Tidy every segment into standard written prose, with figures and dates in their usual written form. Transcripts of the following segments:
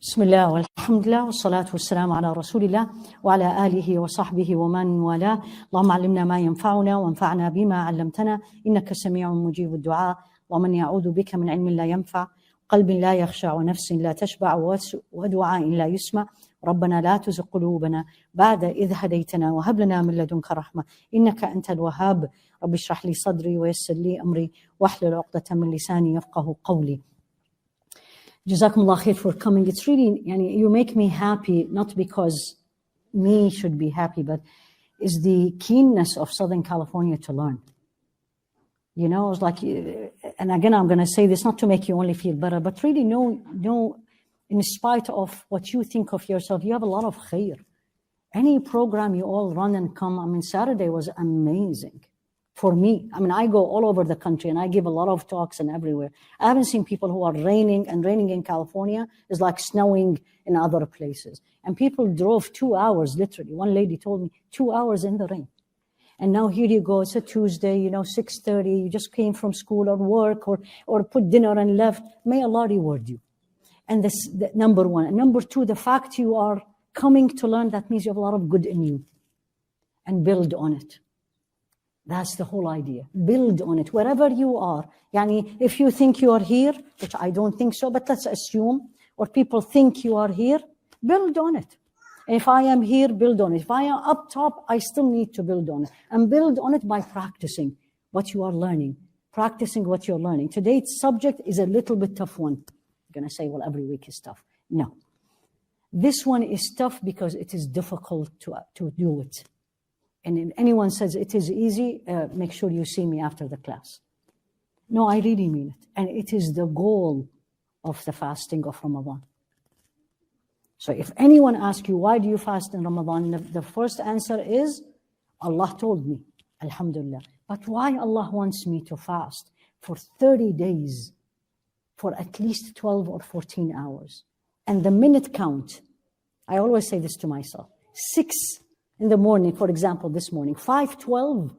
بسم الله والحمد لله والصلاة والسلام على رسول الله وعلى آله وصحبه ومن والاه. اللهم علمنا ما ينفعنا وانفعنا بما علمتنا إنك سميع مجيب الدعاء. ومن يعوذ بك من علم لا ينفع، قلب لا يخشع، ونفس لا تشبع، ودعاء لا يسمع. ربنا لا تزغ قلوبنا بعد إذ هديتنا وهب لنا من لدنك رحمة إنك أنت الوهاب. رب اشرح لي صدري ويسر لي أمري واحلل عقدة من لساني يفقه قولي. جزاكم الله خير for coming. It's really, you make me happy, not because me should be happy, but it's the keenness of Southern California to learn. It's like, and again, I'm going to say this not to make you only feel better, but really know, in spite of what you think of yourself, you have a lot of khair. Any program you all run and come, Saturday was amazing. For me, I go all over the country and I give a lot of talks and everywhere. I haven't seen people who are raining in California is like snowing in other places. And people drove 2 hours, literally. One lady told me 2 hours in the rain. And now here you go, it's a Tuesday, 6:30, you just came from school or work or put dinner and left. May Allah reward you. And this, number one. And number two, the fact you are coming to learn, that means you have a lot of good in you. And build on it. That's the whole idea. Build on it, wherever you are. If you think you are here, which I don't think so, but let's assume, or people think you are here, build on it. If I am here, build on it. If I am up top, I still need to build on it. And build on it by practicing what you are learning. Practicing what you're learning. Today's subject is a little bit tough one. You're going to say, well, every week is tough. No. This one is tough because it is difficult to do it. And if anyone says it is easy, make sure you see me after the class. No, I really mean it. And it is the goal of the fasting of Ramadan. So if anyone asks you, why do you fast in Ramadan? The first answer is, Allah told me, alhamdulillah. But why Allah wants me to fast for 30 days, for at least 12 or 14 hours? And the minute count, I always say this to myself, 6 in the morning, for example, this morning, 5:12,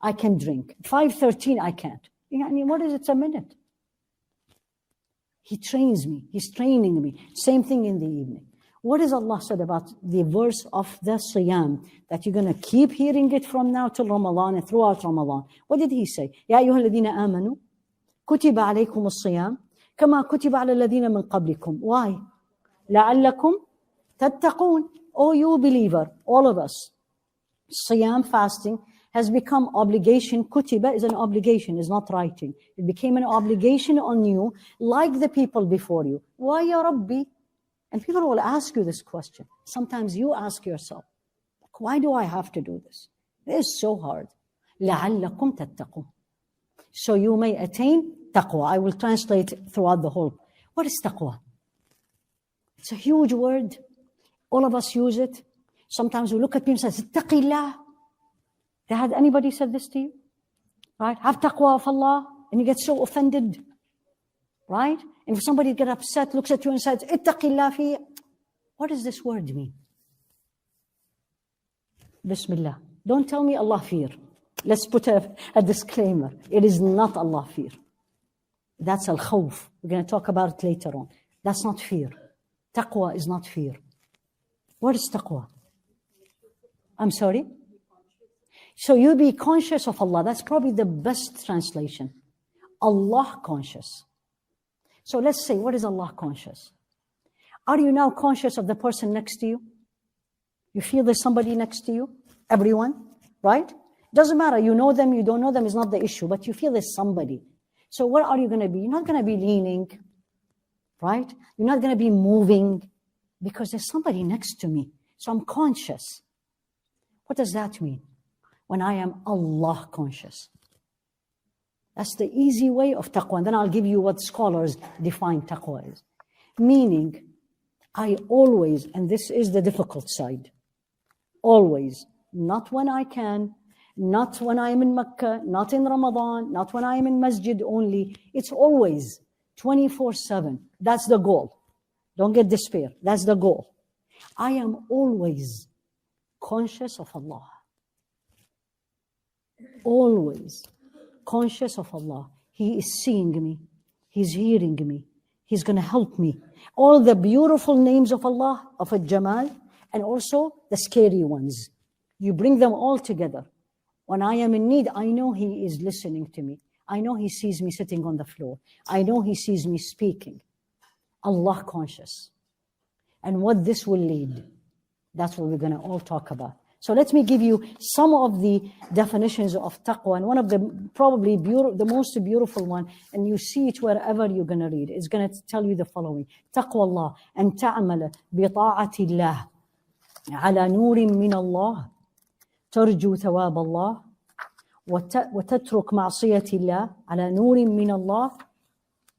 I can drink. 5:13, I can't. What is it? It's a minute. He trains me. He's training me. Same thing in the evening. What is Allah said about the verse of the Siyam, that you're going to keep hearing it from now till Ramadan and throughout Ramadan? What did he say? يَا أَيُّهَا الَّذِينَ آمَنُوا كُتِبَ عَلَيْكُمُ الصِّيَامُ كَمَا كُتِبَ عَلَى الَّذِينَ مِنْ قَبْلِكُمْ. Why? لَعَلَّكُمْ تَتَّقُونَ. Oh, you believer, all of us. Siyam, fasting, has become obligation. Kutiba is an obligation, is not writing. It became an obligation on you, like the people before you. Why, Ya Rabbi? And people will ask you this question. Sometimes you ask yourself, why do I have to do this? It is so hard. لَعَلَّكُمْ تَتَّقُونَ. So you may attain taqwa. I will translate throughout the whole. What is taqwa? It's a huge word. All of us use it. Sometimes we look at people and say, Ittaqillah. Had anybody said this to you? Right? Have taqwa of Allah. And you get so offended. Right? And if somebody gets upset, looks at you and says, Ittaqillah fi. What does this word mean? Bismillah. Don't tell me Allah fear. Let's put a disclaimer. It is not Allah fear. That's al-khawf. We're going to talk about it later on. That's not fear. Taqwa is not fear. What is taqwa? I'm sorry? So you be conscious of Allah. That's probably the best translation. Allah conscious. So let's say, what is Allah conscious? Are you now conscious of the person next to you? You feel there's somebody next to you? Everyone, right? Doesn't matter. You know them, you don't know them is not the issue, but you feel there's somebody. So what are you going to be? You're not going to be leaning, right? You're not going to be moving. Because there's somebody next to me. So I'm conscious. What does that mean? When I am Allah conscious. That's the easy way of taqwa. And then I'll give you what scholars define taqwa is. Meaning, I always, and this is the difficult side, always, not when I can, not when I'm in Mecca, not in Ramadan, not when I'm in masjid only. It's always 24/7. That's the goal. Don't get despair. That's the goal. I am always conscious of Allah. Always conscious of Allah. He is seeing me. He's hearing me. He's going to help me. All the beautiful names of Allah, of Al-Jamal, and also the scary ones. You bring them all together. When I am in need, I know He is listening to me. I know He sees me sitting on the floor. I know He sees me speaking. Allah conscious. And what this will lead, that's what we're going to all talk about. So let me give you some of the definitions of taqwa. And one of the probably the most beautiful one, and you see it wherever you're going to read, is going to tell you the following. تقوى الله أن تعمل بطاعة الله على نور من الله ترجو ثواب الله وتترك معصية الله على نور من الله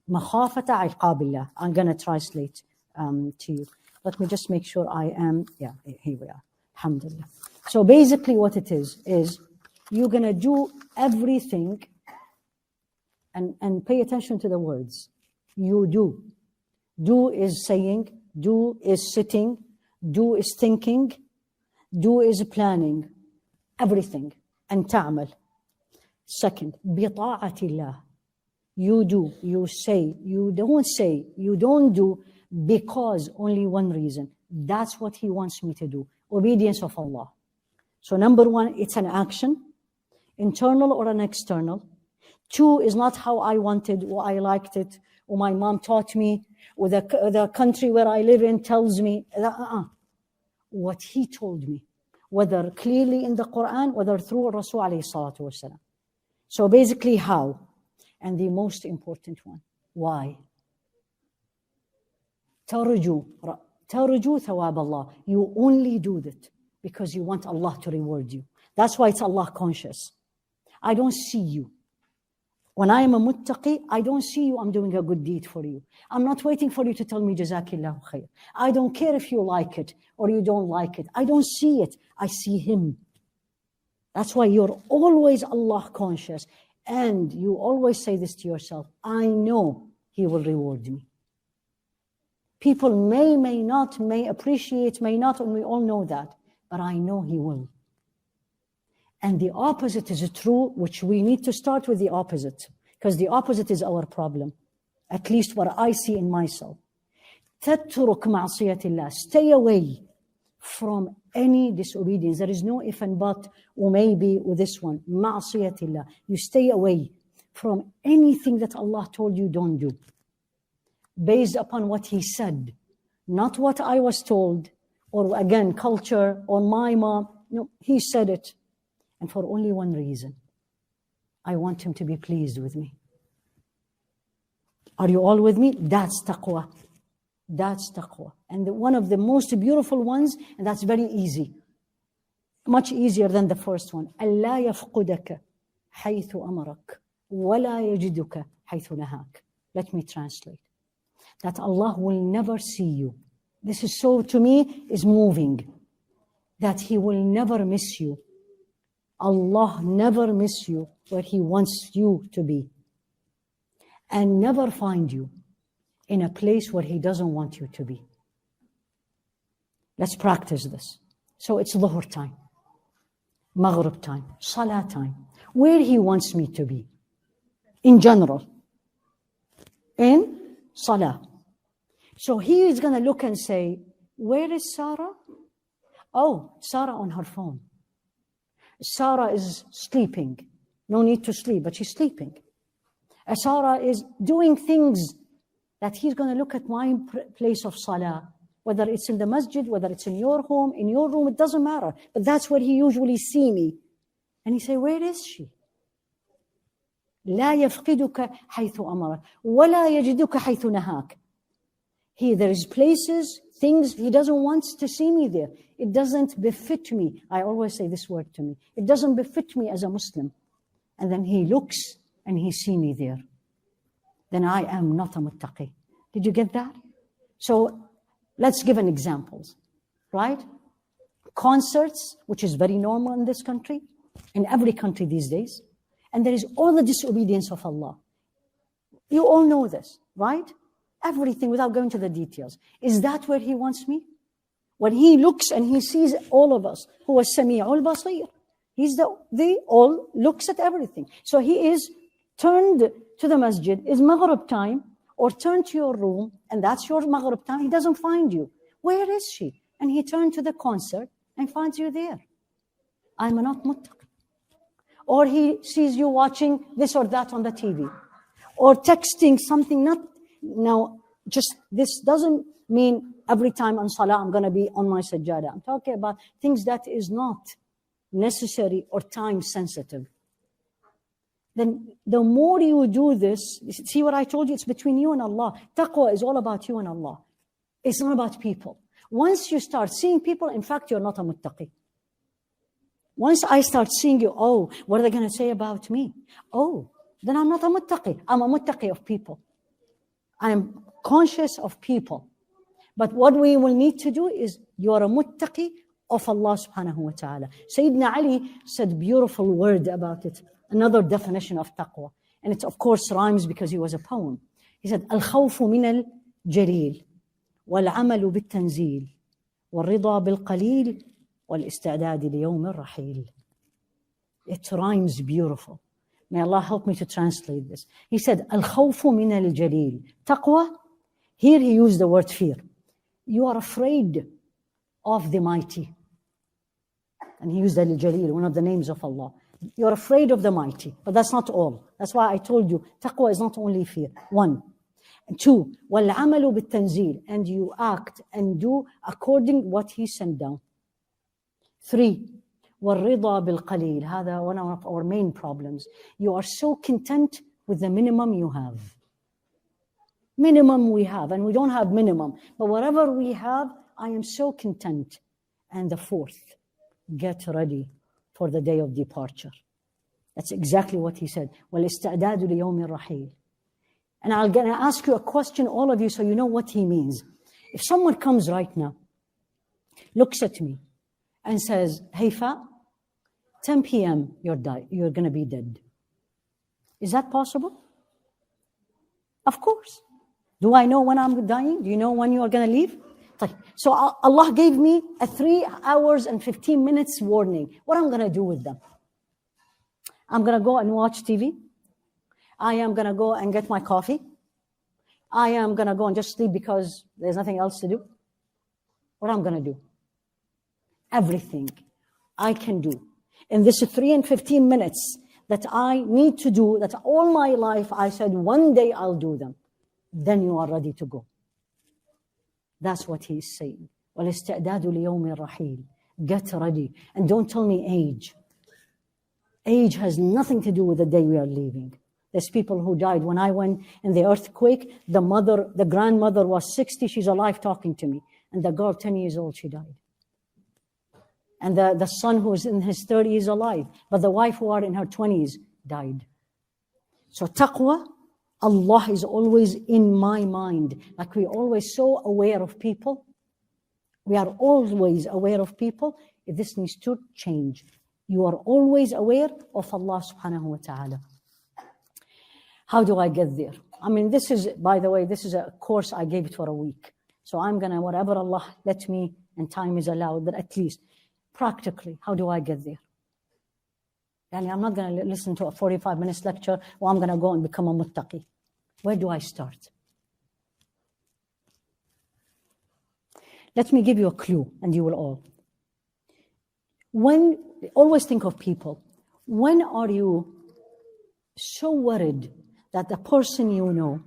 مخافة عقاب الله. I'm going to translate to you. Let me just make sure I am, here we are. Alhamdulillah. So basically what it is you're going to do everything, and pay attention to the words. You do. Do is saying, do is sitting, do is thinking, do is planning, everything. And ta'amal. Second, بطاعة الله. You do, you say, you don't do because only one reason. That's what He wants me to do. Obedience of Allah. So number one, it's an action, internal or an external. Two is not how I wanted or I liked it or my mom taught me or the country where I live in tells me. What He told me, whether clearly in the Quran, whether through Rasul alayhi salatu wasalam. So basically how? And the most important one, why? ترجو ثواب Allah. You only do that because you want Allah to reward you. That's why it's Allah conscious. I don't see you. When I am a muttaqi, I don't see you, I'm doing a good deed for you. I'm not waiting for you to tell me Jazakillahu khair. I don't care if you like it or you don't like it. I don't see it. I see Him. That's why you're always Allah conscious. And you always say this to yourself, I know He will reward me. People may not, may appreciate, may not, and we all know that. But I know He will. And the opposite is true, which we need to start with the opposite. Because the opposite is our problem. At least what I see in myself. تترك معصية الله. Stay away from any disobedience. There is no if and but, or maybe, or this one. معصية الله. You stay away from anything that Allah told you don't do. Based upon what He said. Not what I was told, or again, culture, or my mom. No, He said it. And for only one reason. I want Him to be pleased with me. Are you all with me? That's taqwa. That's taqwa. And one of the most beautiful ones, and that's very easy. Much easier than the first one. أَلَّا يَفْقُدَكَ حَيْثُ أَمَرَكَ وَلَا يَجِدُكَ حَيْثُ نَهَاكَ. Let me translate. That Allah will never see you. This is so, to me, is moving. That He will never miss you. Allah never miss you where He wants you to be. And never find you in a place where He doesn't want you to be. Let's practice this. So it's Dhuhr time, Maghrib time, Salah time, where He wants me to be. In general. In Salah. So He is going to look and say, where is Sarah? Oh, Sarah on her phone. Sarah is sleeping. No need to sleep, but she's sleeping. Sarah is doing things that He's going to look at my place of salah, whether it's in the masjid, whether it's in your home, in your room, it doesn't matter. But that's where He usually see me. And He say, where is she? لا يفقدك حيث أمرك ولا يجدك حيث نهاك. There is places, things He doesn't want to see me there. It doesn't befit me. I always say this word to me. It doesn't befit me as a Muslim. And then He looks and He see me there. Then I am not a muttaqi. Did you get that? So let's give an examples, right? Concerts, which is very normal in this country, in every country these days. And there is all the disobedience of Allah. You all know this, right? Everything without going to the details. Is that where He wants me? When He looks and He sees all of us, who is Sami'ul Basir. He's they all looks at everything. So He is turned to the masjid, is Maghrib time, or turn to your room, and that's your Maghrib time, he doesn't find you. Where is she? And he turned to the concert and finds you there. I'm not muttaqi. Or he sees you watching this or that on the TV, or texting something. Now, just this doesn't mean every time on salah I'm going to be on my sajjada. I'm talking about things that is not necessary or time sensitive. Then the more you do this, see what I told you, it's between you and Allah. Taqwa is all about you and Allah. It's not about people. Once you start seeing people, in fact, you're not a muttaqi. Once I start seeing you, oh, what are they going to say about me? Oh, then I'm not a muttaqi. I'm a muttaqi of people. I'm conscious of people. But what we will need to do is, you are a muttaqi of Allah subhanahu wa ta'ala. Sayyidina Ali said a beautiful word about it, another definition of taqwa. And it of course rhymes because he was a poem. He said, الخوف من الجليل والعمل بالتنزيل والرضا بالقليل والاستعداد ليوم الرحيل. It rhymes beautiful. May Allah help me to translate this. He said, الخوف من الجليل. Taqwa, here he used the word fear. You are afraid of the mighty. And he used al-Jalil, one of the names of Allah. You're afraid of the mighty, but that's not all. That's why I told you, taqwa is not only fear. 1. And 2, وَالْعَمَلُ بِالتَّنزِيلِ, and you act and do according what he sent down. 3, وَالرِّضَى بِالْقَلِيلِ, هذا one of our main problems. You are so content with the minimum you have. Minimum we have, and we don't have minimum, but whatever we have, I am so content. And the 4th, get ready for the day of departure. That's exactly what he said. وَالْإِسْتِعْدَادُ لِيَوْمِ الرَّحِيلِ. And I'm going to ask you a question, all of you, so you know what he means. If someone comes right now, looks at me, and says, Haifa, 10 p.m. you're going to be dead. Is that possible? Of course. Do I know when I'm dying? Do you know when you are going to leave? So Allah gave me a 3 hours and 15 minutes warning. What I'm going to do with them? I'm going to go and watch TV. I am going to go and get my coffee. I am going to go and just sleep because there's nothing else to do. What I'm going to do? Everything I can do in this 3 and 15 minutes that I need to do, that all my life I said one day I'll do them. Then you are ready to go. That's what he's saying. وَالْإِسْتِعْدَادُ لِيَوْمِ الرَّحِيلِ. Get ready. And don't tell me age. Age has nothing to do with the day we are leaving. There's people who died. When I went in the earthquake, the grandmother was 60, she's alive talking to me. And the girl, 10 years old, she died. And the son who's in his 30s is alive. But the wife who are in her 20s died. So taqwa, Allah is always in my mind. Like we're always so aware of people. We are always aware of people. This needs to change. You are always aware of Allah subhanahu wa ta'ala. How do I get there? I mean, this is, by the way, this is a course I gave it for a week. So I'm going to, whatever Allah let me and time is allowed, but at least practically, how do I get there? Yani I'm not going to listen to a 45 minutes lecture or I'm going to go and become a muttaqi. Where do I start? Let me give you a clue, and you will all. Always think of people. When are you so worried that the person you know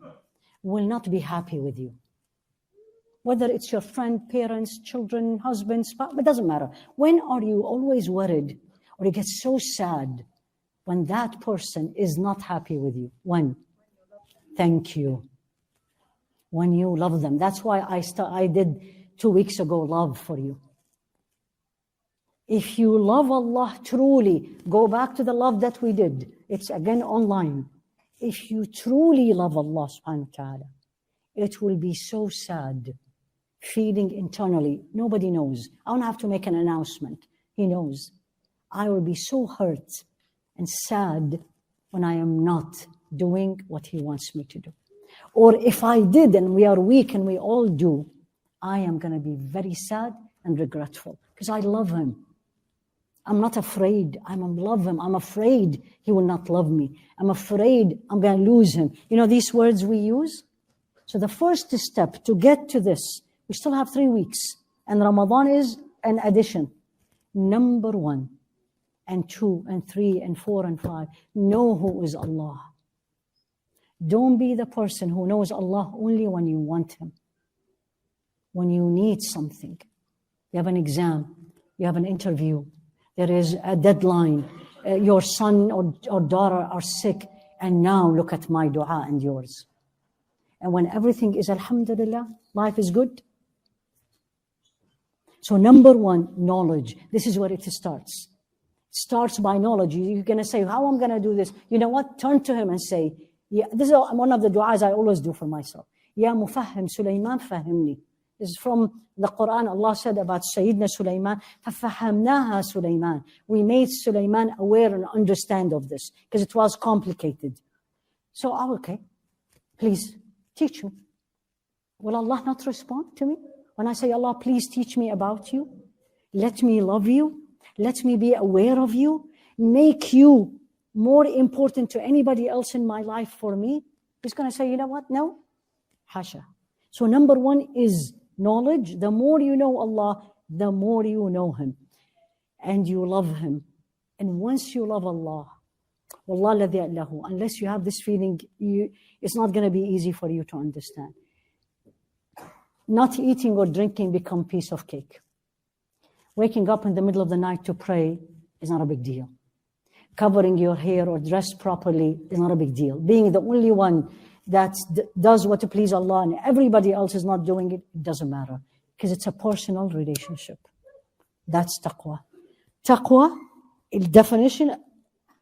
will not be happy with you? Whether it's your friend, parents, children, husband, spouse, it doesn't matter. When are you always worried or you get so sad when that person is not happy with you? When? Thank you. When you love them. That's why I did 2 weeks ago love for you. If you love Allah truly, go back to the love that we did. It's again online. If you truly love Allah subhanahu wa ta'ala, it will be so sad, feeling internally. Nobody knows. I don't have to make an announcement. He knows. I will be so hurt and sad when I am not doing what He wants me to do. Or if I did, and we are weak and we all do, I am going to be very sad and regretful because I love Him. I'm not afraid. I love Him. I'm afraid He will not love me. I'm afraid I'm going to lose Him. You know these words we use? So the first step to get to this, we still have 3 weeks, and Ramadan is an addition. Number 1 and 2 and 3 and 4 and 5, know who is Allah. Don't be the person who knows Allah only when you want Him, when you need something. You have an exam, you have an interview, there is a deadline, your son or daughter are sick, and now look at my dua and yours. And when everything is alhamdulillah, life is good. So number 1, knowledge. This is where it starts. It starts by knowledge. You're going to say, how am I going to do this? You know what? Turn to him and say, yeah, this is one of the du'as I always do for myself. Ya mufahim Sulaiman fahimni. This is from the Quran. Allah said about Sayyidina Sulaiman, فَفَحَمْنَاهَا Sulaiman. We made Sulaiman aware and understand of this because it was complicated. So, okay, please teach me. Will Allah not respond to me? When I say, Allah, please teach me about you. Let me love you. Let me be aware of you. Make you more important to anybody else in my life for me. He's going to say, you know what? No. Hasha. So number 1 is knowledge. The more you know Allah, the more you know Him. And you love Him. And once you love Allah, Wallah ladhi lahu, unless you have this feeling, it's not going to be easy for you to understand. Not eating or drinking become piece of cake. Waking up in the middle of the night to pray is not a big deal. Covering your hair or dress properly is not a big deal. Being the only one that does what to please Allah and everybody else is not doing it, it doesn't matter. Because it's a personal relationship. That's taqwa. Taqwa, definition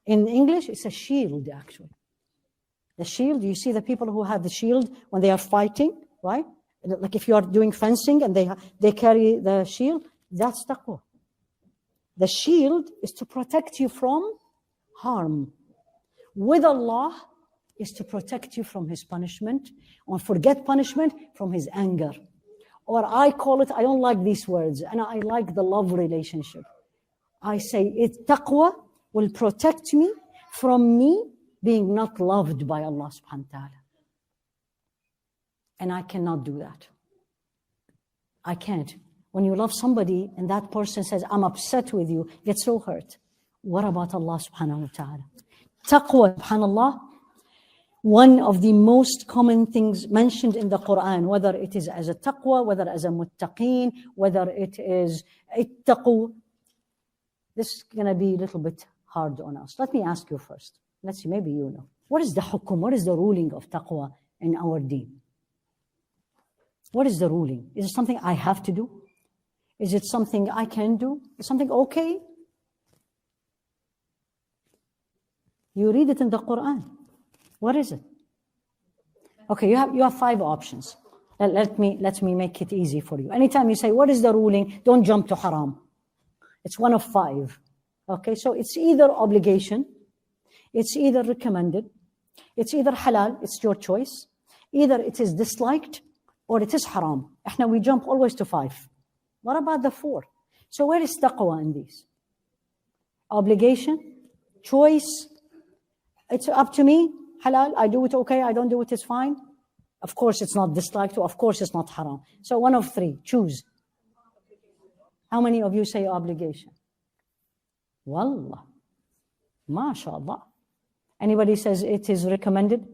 in English, it's a shield actually. The shield, you see the people who have the shield when they are fighting, right? Like if you are doing fencing and they carry the shield, that's taqwa. The shield is to protect you from harm. With Allah is to protect you from His punishment, or forget punishment, from His anger. Or I call it, I don't like these words, and I like the love relationship. I say, taqwa will protect me from me being not loved by Allah subhanahu wa ta'ala. And I cannot do that. I can't. When you love somebody and that person says, I'm upset with you, get so hurt. What about Allah subhanahu wa ta'ala? Taqwa, subhanallah, one of the most common things mentioned in the Quran, whether it is as a taqwa, whether as a muttaqeen, whether it is ittaqu. This is going to be a little bit hard on us. Let me ask you first. Let's see, maybe you know. What is the hukum? What is the ruling of taqwa in our deen? What is the ruling? Is it something I have to do? Is it something I can do? Is something okay? You read it in the Quran. What is it? Okay, you have 5 options. Let me make it easy for you. Anytime you say, what is the ruling? Don't jump to haram. It's one of 5. Okay, so it's either obligation, it's either recommended, it's either halal, it's your choice, either it is disliked, or it is haram. Now we jump always to 5. What about the 4? So where is taqwa in these? Obligation, choice, it's up to me, halal, I do it okay, I don't do it, it's fine. Of course it's not disliked, of course it's not haram. So one of 3, choose. How many of you say obligation? Wallah, mashallah. Anybody says it is recommended?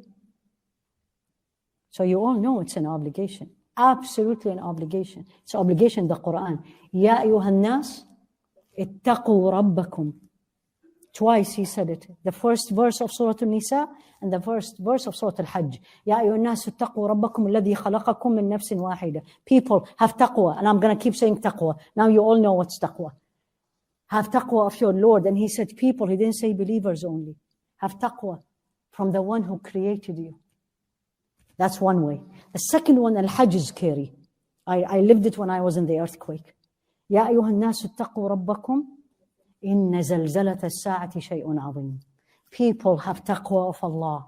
So you all know it's an obligation. Absolutely an obligation. It's an obligation in the Quran. Ya ayyuhan nas, ittaqu rabbakum. Twice he said it. The first verse of Surah An-Nisa and the first verse of Surah Al-Hajj. Ya ayyuhan nas, ittaqu rabbakum alladhi khalaqakum min nafsin wahida. People have taqwa, and I'm going to keep saying taqwa. Now you all know what's taqwa. Have taqwa of your Lord. And he said people, he didn't say believers only. Have taqwa from the one who created you. That's one way. The second one, Al-Hajj is scary. I lived it when I was in the earthquake. Ya ayyuhan nasu ittaqu rabbakum inna zalzalata as-sa'ati shay'un 'azim. People have taqwa of Allah.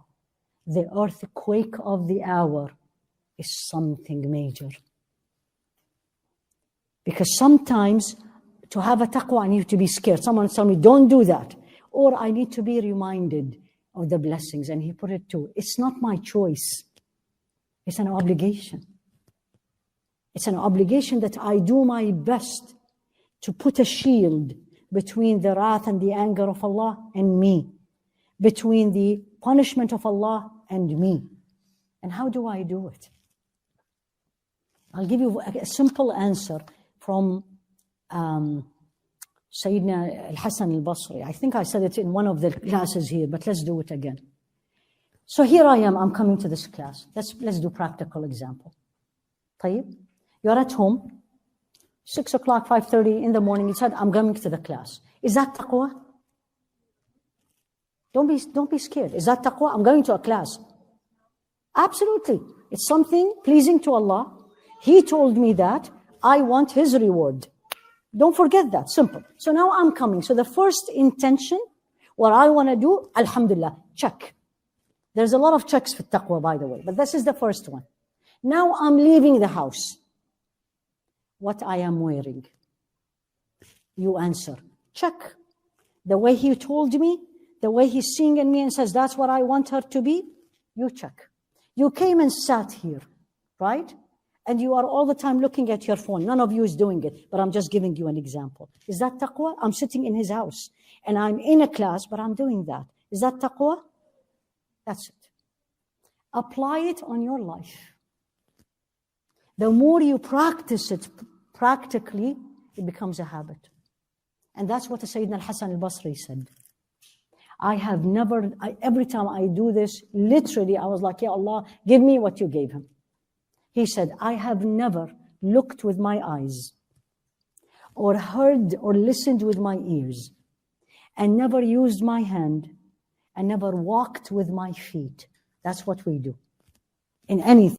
The earthquake of the hour is something major. Because sometimes to have a taqwa, I need to be scared. Someone tell me, don't do that. Or I need to be reminded of the blessings. And he put it too. It's not my choice. It's an obligation. It's an obligation that I do my best to put a shield between the wrath and the anger of Allah and me, between the punishment of Allah and me. And how do I do it? I'll give you a simple answer from Sayyidina al-Hasan al-Basri. I think I said it in one of the classes here, but let's do it again. So here I am, I'm coming to this class. Let's do practical example. طيب? You're at home, 6 o'clock, 5:30 in the morning, you said, I'm coming to the class. Is that taqwa? Don't be scared. Is that taqwa? I'm going to a class. Absolutely. It's something pleasing to Allah. He told me that. I want His reward. Don't forget that. Simple. So now I'm coming. So the first intention, what I want to do, alhamdulillah, check. There's a lot of checks for taqwa, by the way, but this is the first one. Now I'm leaving the house. What I am wearing? You answer. Check. The way He told me, the way He's seeing in me and says, that's what I want her to be, you check. You came and sat here, right? And you are all the time looking at your phone. None of you is doing it, but I'm just giving you an example. Is that taqwa? I'm sitting in His house and I'm in a class, but I'm doing that. Is that taqwa? That's it. Apply it on your life. The more you practice it practically, it becomes a habit. And that's what Sayyidina al-Hasan al-Basri said. Every time I do this, literally, I was like, Ya Allah, give me what you gave him. He said, I have never looked with my eyes or heard or listened with my ears and never used my hand and never walked with my feet. That's what we do in anything.